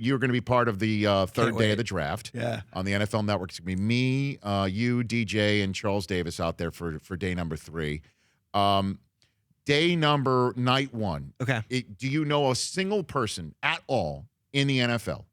you're going to be part of the third day of the draft. Yeah. On the NFL Network. It's going to be me, you, DJ, and Charles Davis out there for day number 3. Night 1. Okay. Do you know a single person at all in the NFL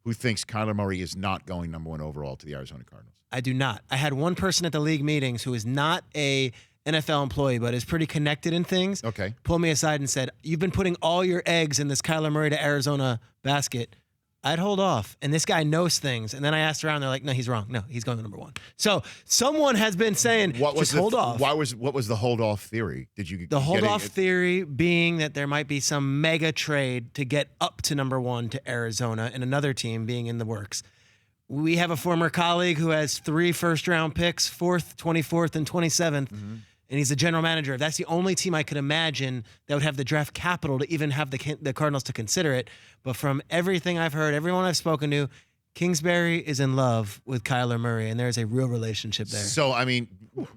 who thinks Kyler Murray is not going number 1 overall to the Arizona Cardinals? I do not. I had one person at the league meetings who is not a NFL employee, but is pretty connected in things. Okay. Pulled me aside and said, "You've been putting all your eggs in this Kyler Murray to Arizona basket. I'd hold off." And this guy knows things. And then I asked around. They're like, "No, he's wrong. No, he's going to number 1." So someone has been saying, just hold off. What was the hold off theory? Did you The hold off theory being that there might be some mega trade to get up to number 1 to Arizona, and another team being in the works. We have a former colleague who has 3 first-round picks, 4th, 24th, and 27th, and he's the general manager. That's the only team I could imagine that would have the draft capital to even have the Cardinals to consider it. But from everything I've heard, everyone I've spoken to, Kingsbury is in love with Kyler Murray, and there's a real relationship there. So, I mean,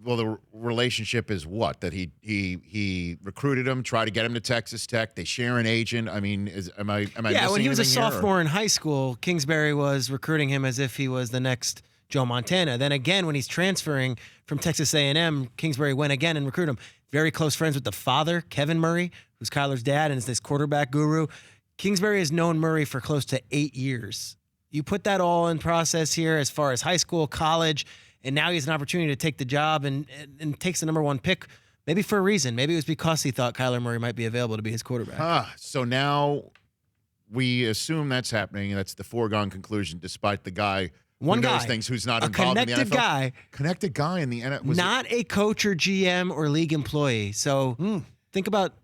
well, the relationship is what? That he recruited him, tried to get him to Texas Tech. They share an agent. I mean, am I Yeah, when he was a missing anything here, sophomore in high school, Kingsbury was recruiting him as if he was the next Joe Montana. Then again, when he's transferring from Texas A&M, Kingsbury went again and recruited him. Very close friends with the father, Kevin Murray, who's Kyler's dad and is this quarterback guru. Kingsbury has known Murray for close to 8 years. You put that all in process here as far as high school, college, and now he has an opportunity to take the job and takes the number 1 pick, maybe for a reason. Maybe it was because he thought Kyler Murray might be available to be his quarterback. So now we assume that's happening. That's the foregone conclusion, despite the guy who knows things who's not involved in the NFL. Connected guy in the NFL. Not a coach or GM or league employee. So think about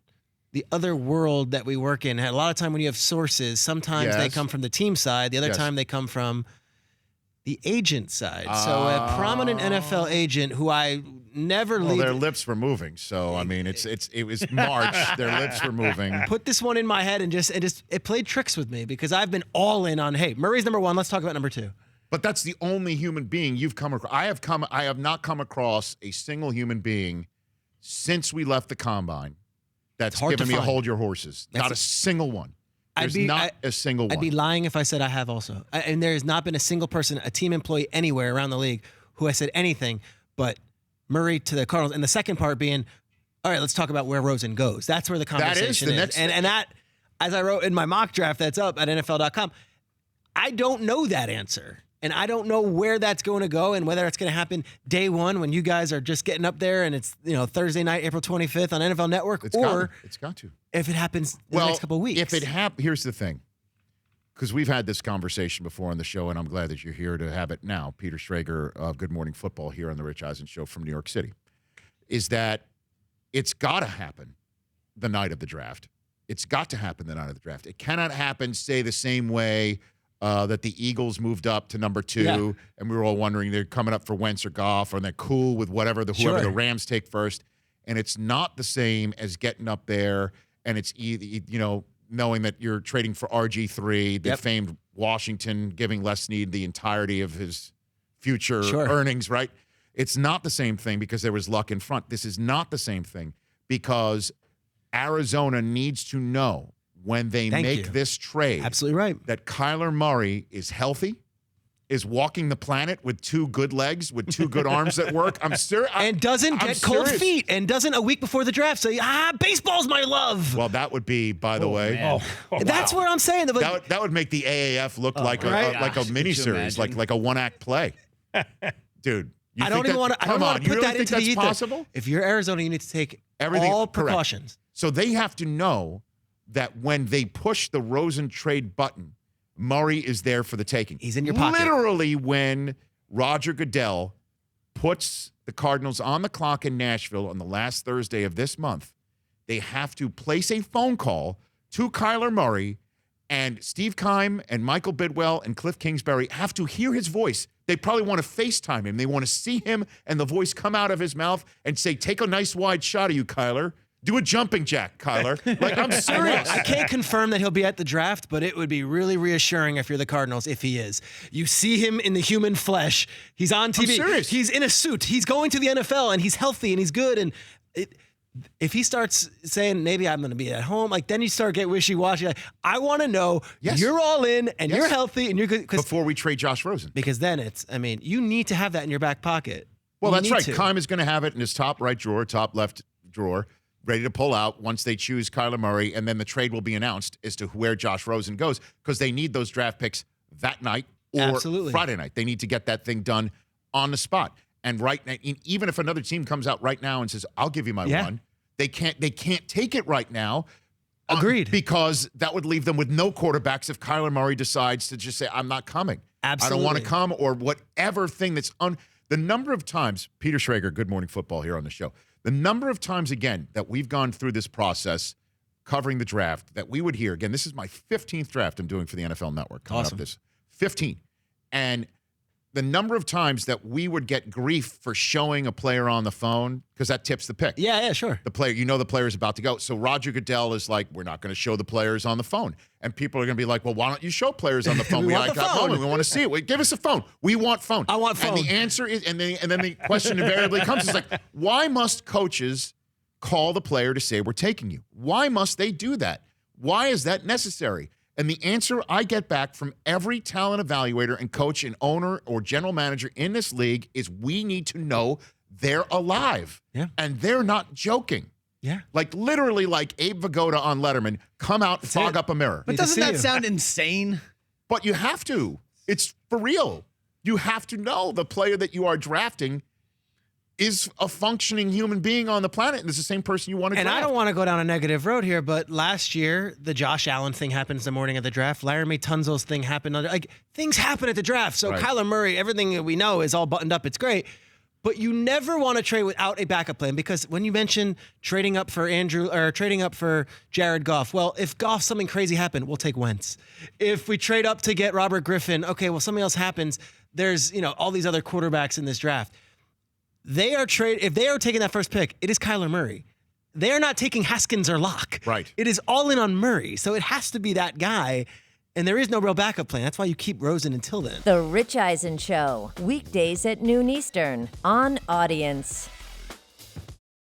the other world that we work in. A lot of time when you have sources, sometimes they come from the team side. The other time they come from the agent side. So a prominent NFL agent who I never leave. Their lips were moving. So I mean, it was March. Their lips were moving. Put this one in my head and it played tricks with me because I've been all in on, hey, Murray's number 1. Let's talk about number 2. But that's the only human being you've come across. I have not come across a single human being since we left the combine that's given me a hold your horses. Not a single one. There's not a single one. I'd be lying if I said I have also. And there has not been a single person, a team employee anywhere around the league who has said anything but Murray to the Cardinals. And the second part being, all right, let's talk about where Rosen goes. That's where the conversation is. And that, as I wrote in my mock draft that's up at NFL.com, I don't know that answer. And I don't know where that's going to go and whether it's going to happen day 1 when you guys are just getting up there and it's Thursday night, April 25th on NFL Network, it's got to. If it happens in the next couple of weeks. If it happens, here's the thing, because we've had this conversation before on the show, and I'm glad that you're here to have it now. Peter Schrager of Good Morning Football here on the Rich Eisen Show from New York City, is that it's got to happen the night of the draft. It's got to happen the night of the draft. It cannot happen, say, the same way that the Eagles moved up to number 2, and we were all wondering they're coming up for Wentz or Goff, or they're cool with whoever the Rams take first. And it's not the same as getting up there, and it's knowing that you're trading for RG3, the famed Washington, giving Les Snead the entirety of his future earnings, right? It's not the same thing because there was luck in front. This is not the same thing because Arizona needs to know when they make this trade, absolutely right, that Kyler Murray is healthy, is walking the planet with 2 good legs, with 2 good arms that work. I'm serious. And doesn't get cold feet, and doesn't a week before the draft say, baseball's my love. Well, that would be, by the way. That's what I'm saying. That would make the AAF look like a miniseries, like a one-act play. Dude. I don't even want to put that into the ether. Possible? If you're Arizona, you need to take all precautions. Correct. So they have to know that when they push the Rosen trade button, Murray is there for the taking. He's in your pocket. Literally, when Roger Goodell puts the Cardinals on the clock in Nashville on the last Thursday of this month, they have to place a phone call to Kyler Murray, and Steve Keim and Michael Bidwell and Cliff Kingsbury have to hear his voice. They probably want to FaceTime him. They want to see him and the voice come out of his mouth and say, take a nice wide shot of you, Kyler. Do a jumping jack, Kyler. Like, I'm serious. I can't confirm that he'll be at the draft, but it would be really reassuring if you're the Cardinals if he is. You see him in the human flesh. He's on TV. I'm serious. He's in a suit. He's going to the NFL, and he's healthy, and he's good. And if he starts saying maybe I'm going to be at home, like then you start get wishy-washy. Like, I want to know you're all in and you're healthy and you're good. Before we trade Josh Rosen. Because then you need to have that in your back pocket. Well, that's right. Keim is going to have it in his top right drawer, top left drawer, ready to pull out once they choose Kyler Murray, and then the trade will be announced as to where Josh Rosen goes because they need those draft picks that night or Friday night. They need to get that thing done on the spot. And right now, even if another team comes out right now and says, "I'll give you my one," they can't take it right now. Agreed. Because that would leave them with no quarterbacks if Kyler Murray decides to just say, "I'm not coming. Absolutely. I don't want to come," or whatever thing that's on. The number of times, Peter Schrager, Good Morning Football here on the show, the number of times, again, that we've gone through this process covering the draft that we would hear, again, this is my 15th draft I'm doing for the NFL Network. Coming up this 15. And the number of times that we would get grief for showing a player on the phone, because that tips the pick. Yeah, sure. The player, the player's about to go. So Roger Goodell is like, we're not going to show the players on the phone. And people are going to be like, well, why don't you show players on the phone? We want the phone. We want to see it. Give us a phone. We want phone. I want phone. And the answer is, and then the question invariably comes, is like, why must coaches call the player to say we're taking you? Why must they do that? Why is that necessary? And the answer I get back from every talent evaluator and coach and owner or general manager in this league is we need to know they're alive. Yeah. And they're not joking. Yeah. Like literally like Abe Vigoda on Letterman, come out, fog up a mirror. But doesn't that sound insane? But you have to. It's for real. You have to know the player that you are drafting is a functioning human being on the planet, and it's the same person you want to draft. And I don't want to go down a negative road here, but last year, the Josh Allen thing happened the morning of the draft. Laramie Tunzel's thing happened. Things happen at the draft. So Kyler Murray, everything that we know is all buttoned up. It's great. But you never want to trade without a backup plan, because when you mention trading up for Jared Goff, well, if Goff, something crazy happened, we'll take Wentz. If we trade up to get Robert Griffin, okay, well, something else happens. There's, all these other quarterbacks in this draft. If they are taking that first pick, it is Kyler Murray. They are not taking Haskins or Locke. Right. It is all in on Murray. So it has to be that guy. And there is no real backup plan. That's why you keep Rosen until then. The Rich Eisen Show, weekdays at noon Eastern on Audience.